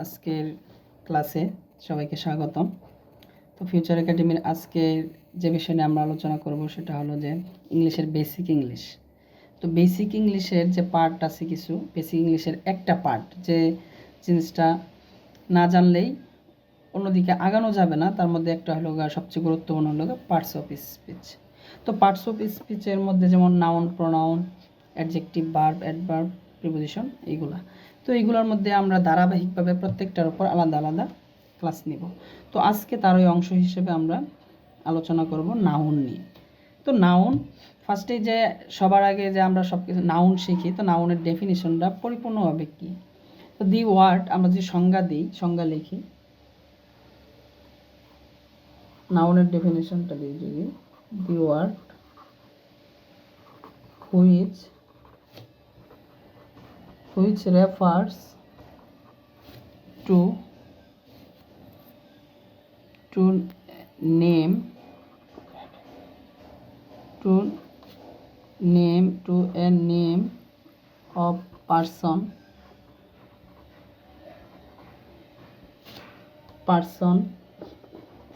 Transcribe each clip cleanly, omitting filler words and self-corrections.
আজকের ক্লাসে সবাইকে স্বাগতম। তো ফিউচার একাডেমির আজকের যে বিষয় নিয়ে আমরা আলোচনা করব সেটা হলো যে ইংলিশের বেসিক ইংলিশ। তো বেসিক ইংলিশের যে পার্ট আছে কিছু, বেসিক ইংলিশের একটা পার্ট যে জিনিসটা না জানলেই অন্যদিকে আগানো যাবে না, তার মধ্যে একটা হলো সবচেয়ে গুরুত্বপূর্ণ হলো পার্টস অফ স্পিচ। তো পার্টস অফ স্পিচের মধ্যে যেমন noun, pronoun, adjective, verb, adverb, preposition, এইগুলা। তো এইগুলোর মধ্যে আমরা ধারাবাহিকভাবে প্রত্যেকটার উপর আলাদা আলাদা ক্লাস নিব। তো আজকে তারই অংশ হিসেবে আমরা আলোচনা করব নাউন নিয়ে। তো নাউন ফার্স্টে যে সবার আগে যে আমরা সব কিছু নাউন শিখি, তো নাউনের ডেফিনিশনটা পরিপূর্ণভাবে কী। তো দি ওয়ার্ড আমরা যে সংজ্ঞা দিই, সংজ্ঞা লিখি, নাউনের ডেফিনিশনটা দিই যদি, the word which refers to name to a name of person,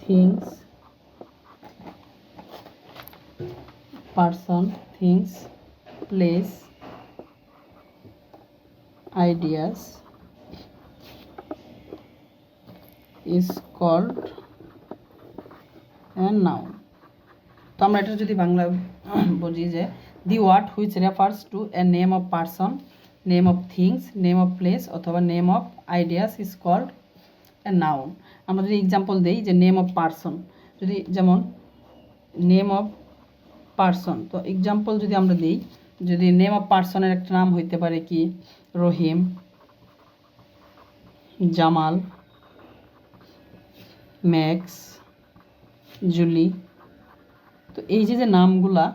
things, place, ideas is called a noun. তো আমরা এটা যদি বাংলা বুঝি যে the word which refers to a name of person, name of things, name of place অথবা name of ideas is called a noun. আমরা যদি example দিই যে নেম অফ পারসন, যদি যেমন নেম অফ পারসন, তো এক্সাম্পল যদি আমরা দিই, যদি নেম অফ পারসনের একটা নাম হইতে পারে কি রহিম, জামাল, ম্যাক্স, জুলি। তো এই যে নামগুলা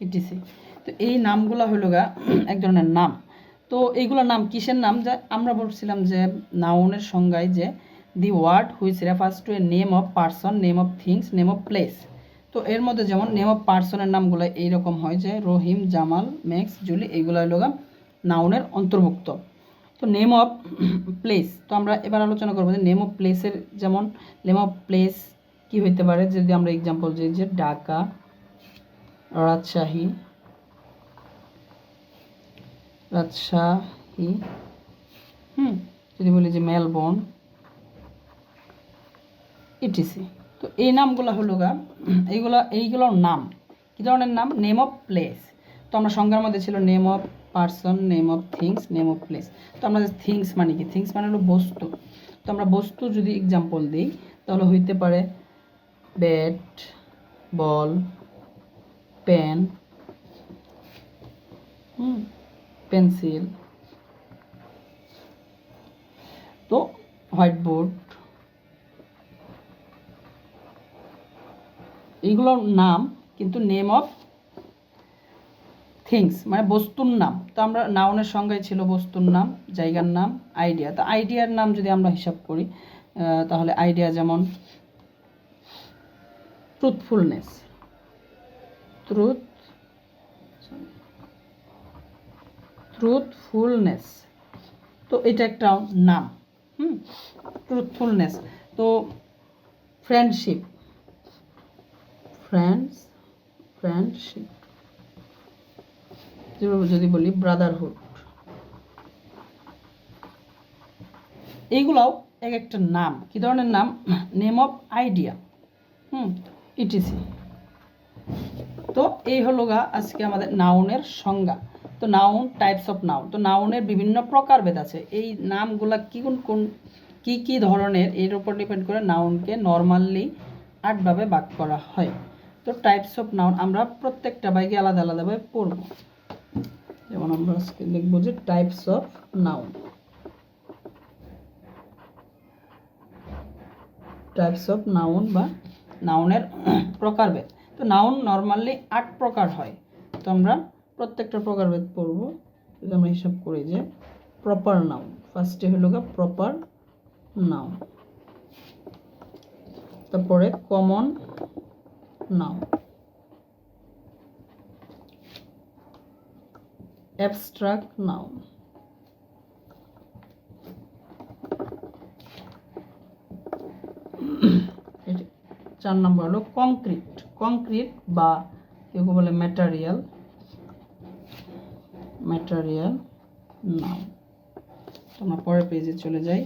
ইটিসি, তো এই নামগুলা হলো এক ধরনের নাম। তো এইগুলো নাম কিসের নাম? যে আমরা বলছিলাম যে নাউনের সংজ্ঞায় যে the word which refers to a name of person, name of things, name of place. তো এর মধ্যে যেমন নেম অফ পারসনের নামগুলো এইরকম হয় যে রহিম, জামাল, ম্যাক্স, জুলি, এইগুলো হলো নাউনের অন্তর্ভুক্ত। তো নেম অফ প্লেস, তো আমরা এবার আলোচনা করবো যে নেম অফ প্লেসের, যেমন নেম অফ প্লেস কি হইতে পারে, যদি আমরা এক্সাম্পল দিই যে ঢাকা, রাজশাহী, যদি বলি যে মেলবোর্ন, ইটিসি। তো এই নামগুলো হলো এইগুলোর নাম, কী ধরনের নাম? Name of place. তো আমরা সংজ্ঞার মধ্যে ছিল name of person, name of things, name of place. তো আমরা থিংস মানে কি? থিংস মানে হলো বস্তু। তো আমরা বস্তু যদি এক্সাম্পল দিই তাহলে হইতে পারে ব্যাট, বল, পেন, পেন্সিল, তো হোয়াইট বোর্ড। এইগুলোর নাম, কিন্তু নেম অফ থিংস মানে বস্তুর নাম। তো আমরা নাউনের সংজ্ঞায় ছিল বস্তুর নাম, জায়গার নাম, আইডিয়া। তো আইডিয়ার নাম যদি আমরা হিসাব করি তাহলে আইডিয়া যেমন ট্রুথফুলনেস, তো এটা একটা নাম, ট্রুথফুলনেস। তো ফ্রেন্ডশিপ, যদি বলি ব্রাদারহুড, এইগুলাও এক একটা নাম। কি ধরনের নাম? Name of idea, etc. তো এই হলো আজকে আমাদের নাউনের সংজ্ঞা। তো নাউন, টাইপস অফ নাউন। তো নাউনের বিভিন্ন প্রকারভেদ আছে। এই নামগুলা কি ধরনের, এর উপর ডিপেন্ড করে নাউনকে নর্মালি 8 ভাবে ভাগ করা হয়। তো টাইপস অফ নাউন আমরা প্রত্যেকটা ভাগে আলাদা আলাদাভাবে পড়ব। যেমন আমরা আজকে লিখব যে টাইপস অফ নাউন, বা নাউনের প্রকারভেদ। তো নাউন নর্মালি 8 প্রকার হয়। তো আমরা প্রত্যেকটা প্রকারভেদ পড়ব। যদি আমরা হিসাব করি যে প্রপার নাউন, ফার্স্টে হলো প্রপার নাউন, তারপরে কমন নাউন, অ্যাবস্ট্রাক্ট নাউন, 4 নম্বর হলো কংক্রিট। কংক্রিট বা কেউ বলে ম্যাটেরিয়াল, ম্যাটেরিয়াল নাউন। তোমরা পরের পেজে চলে যাই।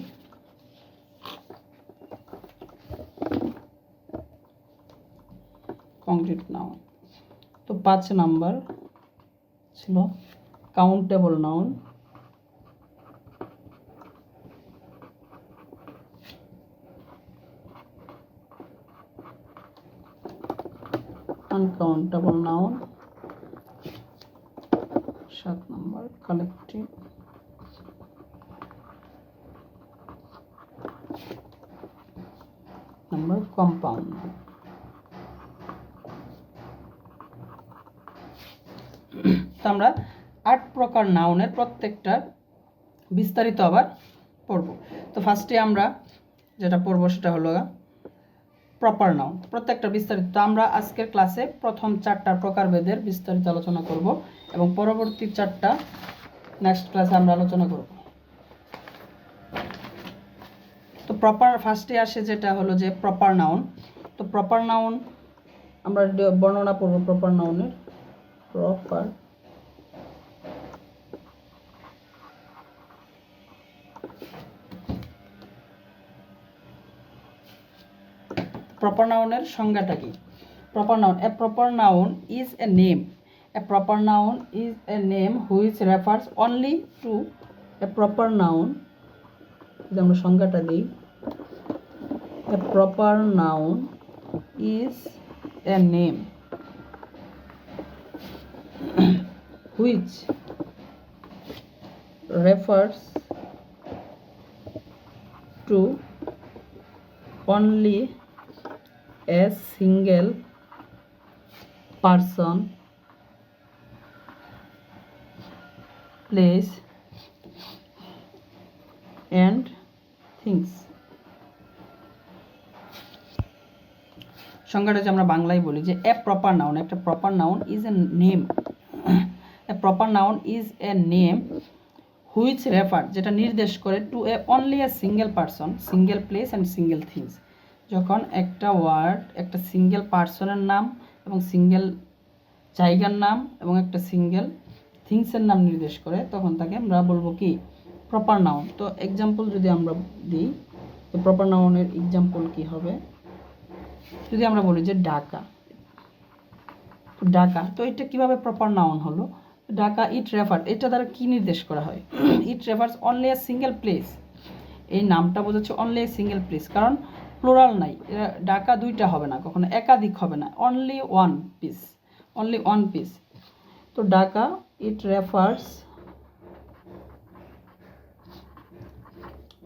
Concrete noun. তো 5 নাম্বার ছিল countable noun. Uncountable noun. 7 number collective. Number compound. তো আমরা 8 প্রকার নাউনের প্রত্যেকটা বিস্তারিত আবার পড়ব। তো ফার্স্টে আমরা যেটা পড়ব সেটা হলো প্রপার নাউন। প্রত্যেকটা বিস্তারিত। তো আমরা আজকের ক্লাসে প্রথম 4টা প্রকারভেদের বিস্তারিত আলোচনা করব এবং পরবর্তী 4টা নেক্সট ক্লাসে আমরা আলোচনা করব। তো প্রপার ফার্স্টে আসে যেটা হলো যে প্রপার নাউন। তো প্রপার নাউন আমরা বর্ণনা পড়ব প্রপার নাউনের। প্রপার প্রপার নাউনের সংজ্ঞাটা কি? Proper noun, a proper noun is a name. A proper noun is a name which refers only to a proper noun. যদি আমরা সংজ্ঞাটা দিই, a proper noun is a name which refers to only a single person, place and things. সংজ্ঞাটা যে আমরা বাংলায় বলি যে এ প্রপার নাউন, একটা proper noun is a name. A proper noun is a name which refer, যেটা নির্দেশ করে to a only a single person, single place and single things. যখন একটা ওয়ার্ড একটা সিঙ্গেল পারসনের নাম এবং সিঙ্গেল জায়গার নাম এবং একটা সিঙ্গেল থিংসের নাম নির্দেশ করে তখন তাকে আমরা বলবো কি প্রপার নাউন। তো এক্সাম্পল যদি আমরা দিই, তো প্রপার নাউনের এক্সাম্পল কি হবে? যদি আমরা বলি যে ঢাকা, ঢাকা, তো এটা কিভাবে প্রপার নাউন হলো? ঢাকা ইট রেফার, এটা দ্বারা কি নির্দেশ করা হয়? It refers only a single place. এই নামটা বোঝাচ্ছে অনলি এ সিঙ্গেল প্লেস, কারণ প্লুরাল নাই। ঢাকা দুইটা হবে না, কখনো একাধিক হবে না, only one piece, only one piece. তো Dhaka it refers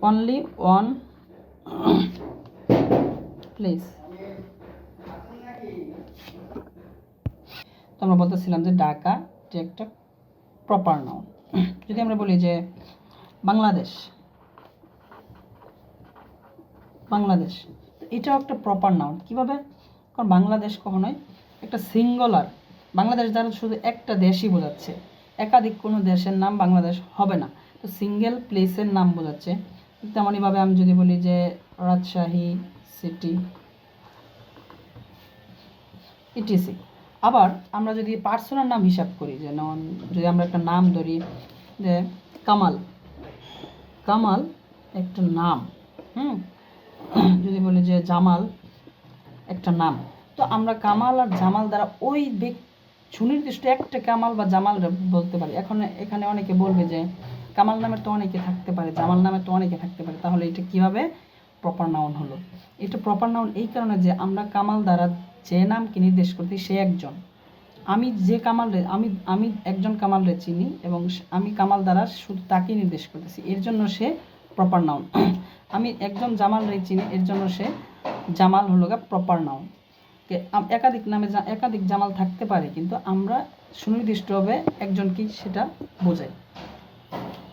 only one place. তো আমরা বলতেছিলাম যে ঢাকা যে একটা প্রপার নাউন। যদি আমরা বলি যে বাংলাদেশ, বাংলাদেশ, এটাও একটা প্রপার নাউন। কিভাবে? কারণ বাংলাদেশ কখনোই একটা সিঙ্গুলার, বাংলাদেশ দ্বারা শুধু একটা দেশই বোঝাচ্ছে, একাধিক কোনো দেশের নাম বাংলাদেশ হবে না। তো সিঙ্গেল প্লেসের নাম বোঝাচ্ছে। তেমনইভাবে আমি যদি বলি যে রাজশাহী সিটি ইটিসি। আবার আমরা যদি পার্সোনাল নাম হিসাব করি, যে যদি আমরা একটা নাম ধরি যে কামাল, কামাল একটা নাম। যদি বলি যে জামাল একটা নাম, তো আমরা কামাল আর জামাল দ্বারা ওই সুনির্দিষ্ট একটা কামাল বা জামাল বলতে পারি। এখন এখানে অনেকে বলবে যে কামাল নামের তো অনেকে থাকতে পারে, জামাল নামের তো অনেকে থাকতে পারে, তাহলে এটা কিভাবে প্রপার নাউন হলো? এটা প্রপার নাউন এই কারণে যে আমরা কামাল দ্বারা যে নামকে নির্দেশ করতে সে একজন। আমি যে কামাল আমি একজন কামালরে চিনি এবং আমি কামাল দ্বারা শুধু তাকে নির্দেশ করতেছি, এর জন্য সে প্রপার নাউন। আমি একজন জামালরে চিনি, এর জন্য সে জামাল হলো প্রপার নাউন। একাধিক নামে একাধিক জামাল থাকতে পারে, কিন্তু আমরা সুনির্দিষ্টভাবে একজনকে সেটা বোঝাই।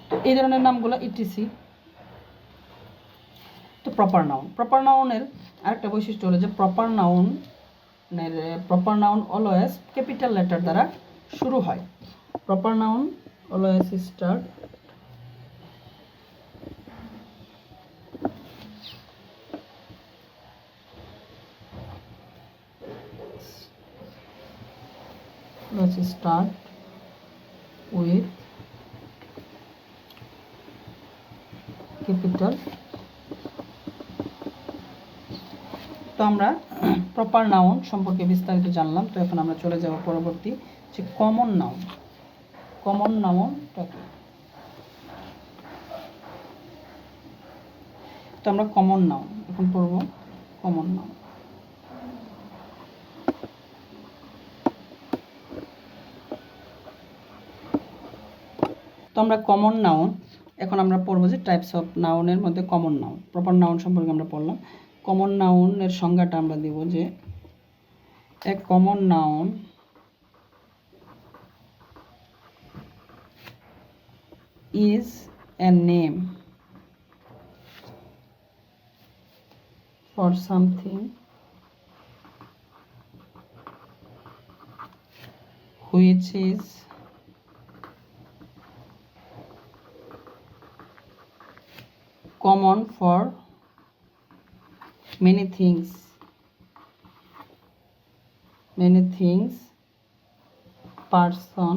তো এই ধরনের নামগুলো ইটিসি। তো প্রপার নাউন, প্রপার নাউনের আরেকটা বৈশিষ্ট্য হলো যে proper noun always capital letter দ্বারা শুরু হয়। Proper noun always start let's start with capital. তো আমরা প্রপার নাউন সম্পর্কে বিস্তারিত জানলাম। তো এখন আমরা চলে যাব পরবর্তী যে কমন নাউন। কমন নাউনটা কি? তো আমরা কমন নাউন এখন পড়ব। কমন নাউন, তো আমরা কমন নাউন এখন আমরা পড়ব যে টাইপস অফ নাউনের মধ্যে কমন নাউন। প্রপার নাউন সম্পর্কে আমরা পড়লাম। কমন নাউনের সংজ্ঞাটা আমরা দেব যে a common noun is a name for something which is common for many things, person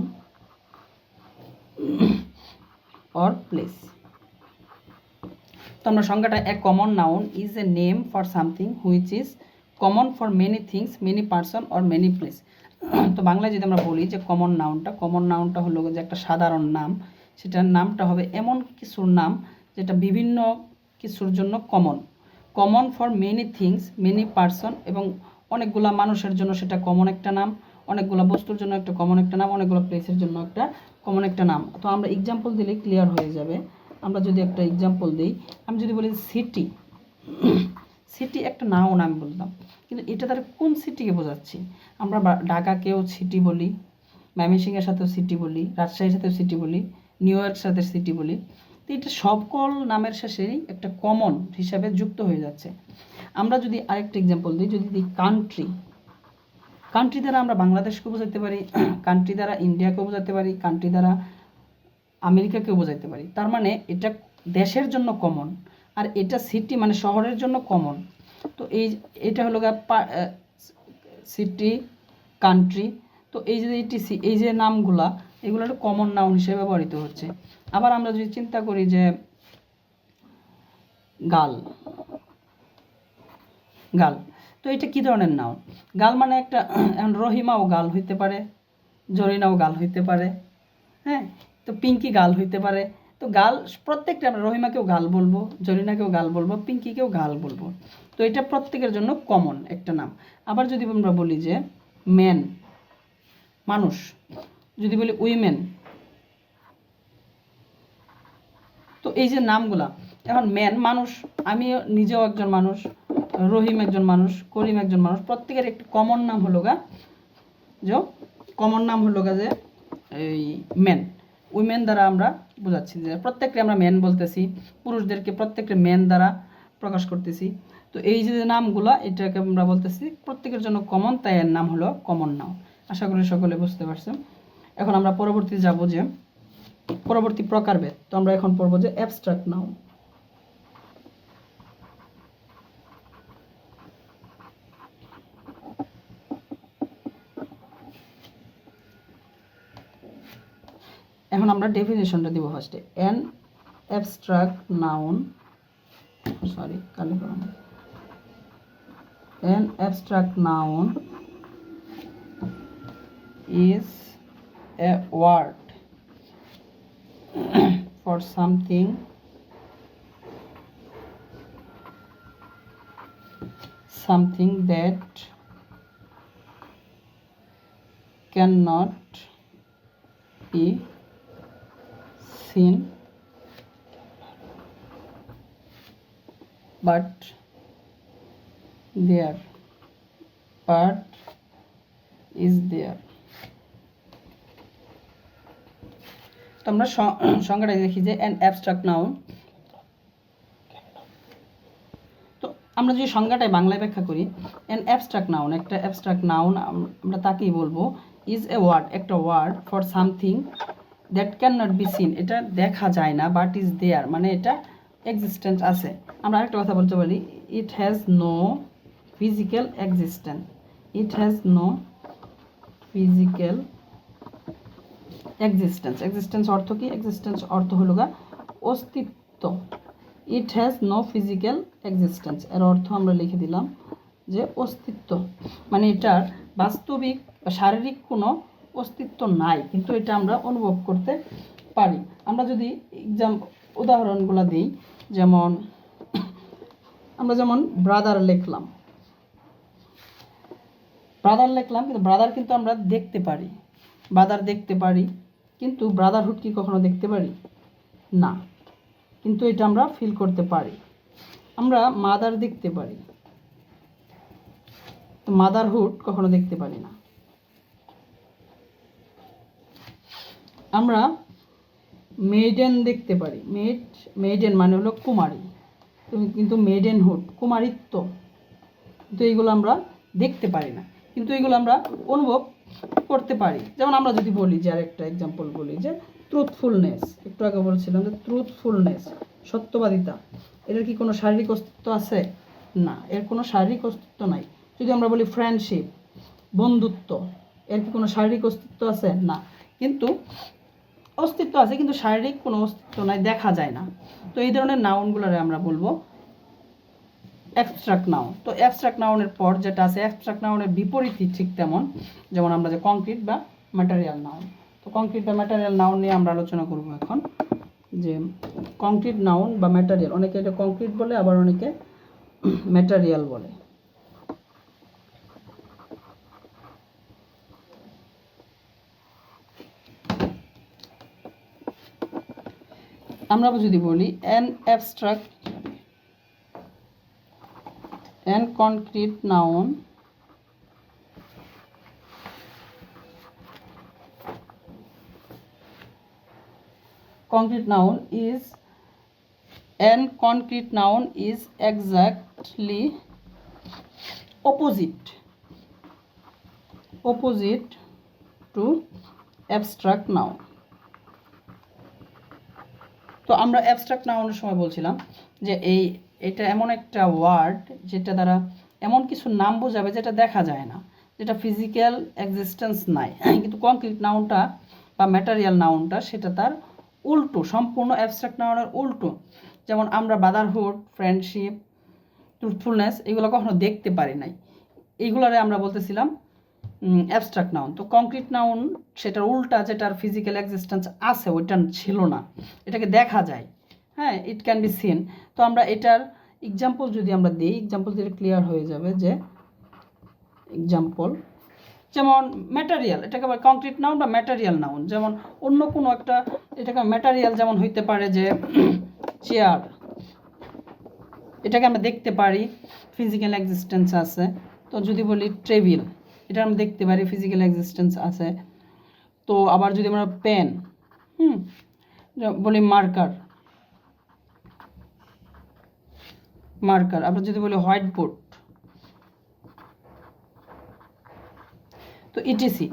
or place. তো আমরা সংজ্ঞাটা a common noun is a name for something which is common for many things, many person or many place. তো বাংলায় যদি আমরা বলি যে common নাউনটা হলো যে একটা সাধারণ নাম, সেটার নামটা হবে এমন কিছুর নাম যেটা বিভিন্ন কিছুর জন্য common for many things, many person, এবং অনেকগুলা মানুষের জন্য সেটা কমন একটা নাম, অনেকগুলো বস্তুর জন্য একটা কমন একটা নাম, অনেকগুলো প্লেসের জন্য একটা কমন একটা নাম। তো আমরা এক্সাম্পল দিলে ক্লিয়ার হয়ে যাবে। আমরা যদি একটা এক্সাম্পল দিই, আমি যদি বলি সিটি একটা নাউন আমি বললাম, কিন্তু এটা তার কোন সিটিকে বোঝাচ্ছি? আমরা ঢাকাকেও সিটি বলি, ময়মনসিংহের সাথেও সিটি বলি, রাজশাহীর সাথেও সিটি বলি, নিউ ইয়র্কের সাথে সিটি বলি। তো এটা সকল নামের শেষেই একটা কমন হিসাবে যুক্ত হয়ে যাচ্ছে। আমরা যদি আরেকটা এক্সাম্পল দিই, যদি দিই কান্ট্রি দ্বারা আমরা বাংলাদেশকে বোঝাতে পারি, কান্ট্রি দ্বারা ইন্ডিয়াকেও বোঝাতে পারি, কান্ট্রি দ্বারা আমেরিকাকেও বোঝাতে পারি। তার মানে এটা দেশের জন্য কমন, আর এটা সিটি মানে শহরের জন্য কমন। তো এটা হলো সিটি, কান্ট্রি। তো এই যে নামগুলা, এগুলো একটা কমন নাউন হিসেবে ব্যবহৃত হচ্ছে। আবার আমরা যদি চিন্তা করি যে গাল, তো এটা কি ধরনের নাউন? গাল মানে একটা, রহিমাও গাল হইতে পারে, জরিনাও গাল হইতে পারে, হ্যাঁ। তো পিঙ্কি গাল হইতে পারে। তো গাল প্রত্যেকটা, আমরা রহিমাকেও গাল বলবো, জরিনাকেও গাল বলবো, পিঙ্কিকেও গাল বলবো। তো এটা প্রত্যেকের জন্য কমন একটা নাম। আবার যদি আমরা বলি যে ম্যান, মানুষ, যদি বলি উইমেন, তো এই যে নামগুলা, এখন ম্যান মানুষ, আমি নিজেও একজন মানুষ, রহিম একজন মানুষ, করিম একজন মানুষ, প্রত্যেকের একটা কমন নাম হলো যে এই ম্যান। উইমেন দ্বারা আমরা বোঝাচ্ছি যে প্রত্যেককে আমরা ম্যান বলতেছি, পুরুষদেরকে প্রত্যেকটা ম্যান দ্বারা প্রকাশ করতেছি। তো এই যে নামগুলা, এটাকে আমরা বলতেছি প্রত্যেকের জন্য কমন, তাই এর নাম হলো কমন নাউন। আশা করি সকলে বুঝতে পারছেন। এখন আমরা পরবর্তী যাব যে পরবর্তী প্রকারভেদ। তো আমরা এখন পড়ব যে অ্যাবস্ট্রাক্ট নাউন। এখন আমরা ডেফিনেশনটা দিব ফার্স্টে। An abstract noun, an abstract noun is a word for something that cannot be seen but is there. তো আমরা সংজ্ঞাটা দেখি যে অ্যান অ্যাবস্ট্রাক্ট নাউন। তো আমরা যদি সংজ্ঞাটাই বাংলায় ব্যাখ্যা করি, অ্যান অ্যাবস্ট্রাক্ট নাউন, একটা অ্যাবস্ট্রাক্ট নাউন আমরা তাকেই বলবো ইজ এ ওয়ার্ড, একটা word for something that can not be seen, এটা দেখা যায় না, বাট ইজ দেয়ার, মানে এটা এক্সিস্টেন্স আছে। আমরা আরেকটা কথা বলতে পারি, it has no physical existence, it has no physical existence. Existence অর্থ কি? এক্সিস্টেন্স অর্থ হলো গা অস্তিত্ব। It has no physical existence, এর অর্থ আমরা লিখে দিলাম যে অস্তিত্ব, মানে এটার বাস্তবিক বা শারীরিক কোনো অস্তিত্ব নাই, কিন্তু এটা আমরা অনুভব করতে পারি। আমরা যদি উদাহরণগুলো দিই, যেমন আমরা যেমন ব্রাদার লিখলাম, কিন্তু ব্রাদার কিন্তু আমরা দেখতে পারি, ব্রাদার দেখতে পারি, কিন্তু ব্রাদারহুড কি কখনো দেখতে পারি না, কিন্তু এটা আমরা ফিল করতে পারি। আমরা মাদার দেখতে পারি, তো মাদারহুড কখনো দেখতে পারি না। আমরা মেইডেন দেখতে পারি, মেইডেন মানে হলো কুমারী, কিন্তু মেইডেনহুড কুমারিত্ব, কিন্তু এইগুলো আমরা দেখতে পারি না, কিন্তু এইগুলো আমরা অনুভব করতে পারি। যেমন আমরা যদি বলি যে আরেকটা এক্সাম্পল বলি যে ট্রুথফুলনেস, একটু আগে বলছিলাম যে ট্রুথফুলনেস সত্যবাদিতা, এর কি কোনো শারীরিক অস্তিত্ব আছে? না, এর কোনো শারীরিক অস্তিত্ব নাই। যদি আমরা বলি ফ্রেন্ডশিপ বন্ধুত্ব, এর কি কোনো শারীরিক অস্তিত্ব আছে? না, কিন্তু অস্তিত্ব আছে, কিন্তু শারীরিক কোনো অস্তিত্ব নাই, দেখা যায় না। তো এই ধরনের নাউনগুলোরে আমরা বলবো অ্যাবস্ট্রাক্ট নাউন। তো অ্যাবস্ট্রাক্ট নাউনের পর যেটা আছে, অ্যাবস্ট্রাক্ট নাউনের বিপরীতই ঠিক তেমন, যেমন আমরা যে কংক্রিট বা ম্যাটেরিয়াল নাউন। তো কংক্রিট বা ম্যাটেরিয়াল নাউন নিয়ে আমরা আলোচনা করব এখন, যে কংক্রিট নাউন বা ম্যাটেরিয়াল, অনেকে এটা কংক্রিট বলে, আবার অনেকে ম্যাটেরিয়াল বলে। আমরা যদি বলি an abstract and concrete noun is an concrete noun is exactly opposite to abstract noun। তো আমরা অ্যাবস্ট্রাক্ট নাউনের সময় বলছিলাম যে এটা এমন একটা ওয়ার্ড যেটা দ্বারা এমন কিছু নাম বোঝাবে যেটা দেখা যায় না, যেটা ফিজিক্যাল এক্সিস্টেন্স নাই, কিন্তু কংক্রিট নাউনটা বা ম্যাটেরিয়াল নাউনটা সেটা তার উল্টো, সম্পূর্ণ অ্যাবস্ট্রাক্ট নাউনের উল্টো। যেমন আমরা ব্রাদারহুড, ফ্রেন্ডশিপ, ট্রুথফুলনেস এগুলো কখনো দেখতে পারি নাই, এইগুলোরে আমরা বলতেছিলাম অ্যাবস্ট্রাক্ট নাউন। তো কংক্রিট নাউন সেটার উল্টা, যেটার ফিজিক্যাল এক্সিস্টেন্স আছে, ওইটা ছিল না, এটাকে দেখা যায়, হ্যাঁ, ইট ক্যান বি সিন। তো আমরা এটার এক্সাম্পল যদি আমরা দিই, এক্সাম্পল দিলে ক্লিয়ার হয়ে যাবে। যে এক্সাম্পল যেমন ম্যাটেরিয়াল, এটাকে আবার কংক্রিট নাউন বা ম্যাটেরিয়াল নাউন, যেমন অন্য কোনো একটা, এটাকে ম্যাটেরিয়াল যেমন হইতে পারে যে চেয়ার, এটাকে আমরা দেখতে পারি, ফিজিক্যাল এক্সিস্টেন্স আছে। তো যদি বলি টেবিল, এটা আমরা দেখতে পারি, ফিজিক্যাল এক্সিস্টেন্স আছে। তো আবার যদি আমরা পেন বলি, মার্কার, আমরা যদি বলি হোয়াইট বোর্ড, তো ইটিসি,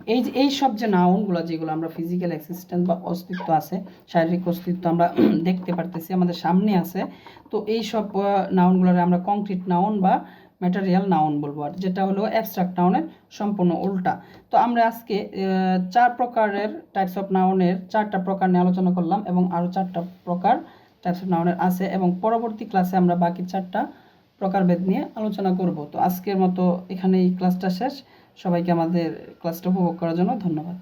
এই সব যে নাউনগুলো, যেগুলো আমরা ফিজিক্যাল এক্সিস্টেন্স বা অস্তিত্ব আছে, শারীরিক অস্তিত্ব আমরা দেখতে পারতেছি, আমাদের সামনে আছে, তো এই সব নাউনগুলোরে আমরা কংক্রিট নাউন বা ম্যাটেরিয়াল নাউন বলবো, আর যেটা হলো অ্যাবস্ট্রাক্ট নাউনের সম্পূর্ণ উল্টা। তো আমরা আজকে 4 প্রকারের টাইপস অফ নাউনের 4টা প্রকার নিয়ে আলোচনা করলাম, এবং আরও 4টা প্রকার টাইপস অফ নাউনের আছে, এবং পরবর্তী ক্লাসে আমরা বাকি 4টা প্রকারভেদ নিয়ে আলোচনা করব। তো আজকের মতো এখানেই ক্লাসটা শেষ। সবাইকে আমাদের ক্লাসটা উপভোগ করার জন্য ধন্যবাদ।